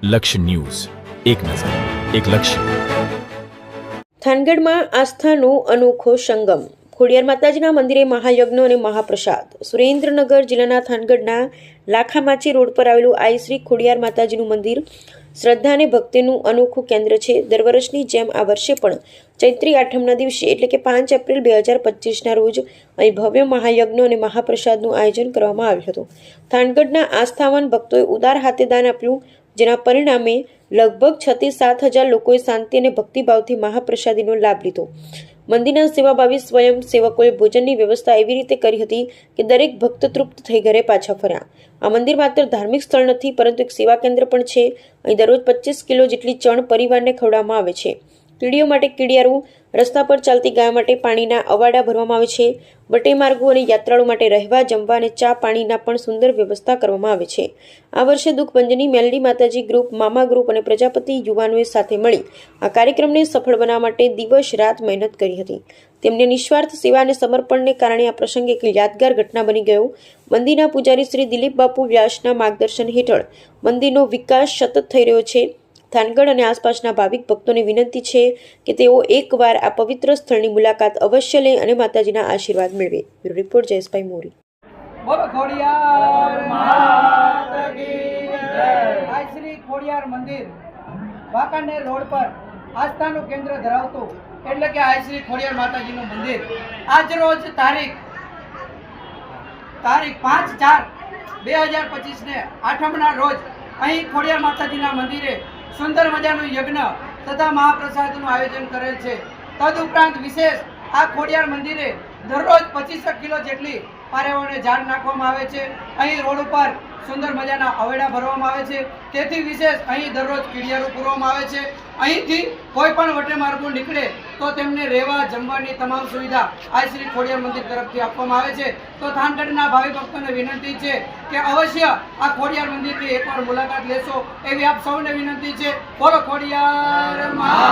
લક્ષ્ય ન્યૂઝ, એક નજર, એક લક્ષ્ય. થાનગઢમાં આસ્થાનો અનોખો સંગમ. ખોડિયાર માતાજીના મંદિરે મહાયજ્ઞ અને મહાપ્રસાદ. સુરેન્દ્રનગર જિલ્લાના થાનગઢના લાખામાચી રોડ પર આવેલું આઈ શ્રી ખોડિયાર માતાજીનું મંદિર શ્રદ્ધા અને ભક્તિનું અનોખું કેન્દ્ર છે. દર વર્ષની જેમ આ વર્ષે પણ ચૈત્રી આઠમના દિવસે એટલે કે 5 એપ્રિલ 2025ના રોજ અહીં ભવ્ય મહાયજ્ઞ અને મહાપ્રસાદનું આયોજન કરવામાં આવ્યું હતું. થાનગઢના આસ્થાવાન ભક્તોએ ઉદાર હાથે દાન આપ્યું, જેના પરિણામે લગભગ 6 થી 7 હજાર લોકોએ શાંતિ અને ભક્તિભાવથી મહાપ્રસાદીનો લાભ લીધો. મંદિરના સેવાભાવી સ્વયં સેવકોએ ભોજનની વ્યવસ્થા એવી રીતે કરી હતી કે દરેક ભક્ત તૃપ્ત થઈ ઘરે પાછા ફર્યા. આ મંદિર માત્ર ધાર્મિક સ્થળ નથી, પરંતુ એક સેવા કેન્દ્ર પણ છે. અહીં દરરોજ 25 કિલો જેટલી ચણ પરિવારને ખવડાવવામાં આવે છે. કીડીઓ માટે કીડિયારું, રસ્તા પર ચાલતી ગાયો માટે પાણીના અવાડા ભરવામાં આવે છે. બટે માર્ગો અને યાત્રાળુ માટે રહેવા, જમવા અને ચા પાણીના પણ સુંદર વ્યવસ્થા કરવામાં આવે છે. આ વર્ષે દુઃખભંજની મેલડી માતાજી ગ્રુપ, મામા ગ્રુપ અને પ્રજાપતિ યુવાનોએ સાથે મળી આ કાર્યક્રમને સફળ બનાવવા માટે દિવસ રાત મહેનત કરી હતી. તેમની નિસ્વાર્થ સેવા અને સમર્પણને કારણે આ પ્રસંગ એક યાદગાર ઘટના બની ગયો. મંદિરના પૂજારી શ્રી દિલીપ બાપુ વ્યાસના માર્ગદર્શન હેઠળ મંદિરનો વિકાસ સતત થઈ રહ્યો છે. થાનગઢ અને આસપાસના ભાવિક ભક્તોને વિનંતી છે કે તેઓ એકવાર આ પવિત્ર સ્થળની મુલાકાત અવશ્ય લે અને માતાજીના આશીર્વાદ મેળવે. બ્યુરો રિપોર્ટ જયેશભાઈ મોરી. બોલો ખોડિયાર માત કી જય. આ શ્રી ખોડિયાર મંદિર વાંકાનેર રોડ પર આસ્થાનું કેન્દ્ર ધરાવતું એટલે કે આ શ્રી ખોડિયાર માતાજીનું મંદિર આજ રોજ તારીખ 5/4/2025 ને આઠમના રોજ અહીં ખોડિયાર માતાજીના મંદિરે સુંદર મજાનું યજ્ઞ તથા મહાપ્રસાદનું આયોજન કરેલ છે. તદુપરાંત વિશેષ આ ખોડિયાર મંદિરે દરરોજ 25 કિલો જેટલી પારેઓને ઝાડ નાખવામાં આવે છે. અહીં રોડ ઉપર સુંદર મજાના અવેડા ભરવામાં આવે છે. તેથી વિશેષ અહીં દરરોજ કીડિયારું પૂરવામાં આવે છે. અહીંથી કોઈ પણ વટે માર્ગો નીકળે તો તેમને રહેવા જમવાની તમામ સુવિધા આ શ્રી ખોડિયાર મંદિર તરફથી આપવામાં આવે છે. તો થાનગઢના ભાવિ ભક્તોને વિનંતી છે કે અવશ્ય આ ખોડિયાર મંદિરની એકવાર મુલાકાત લેશો એવી આપ સૌને વિનંતી છે. બોલો ખોડિયાર મા.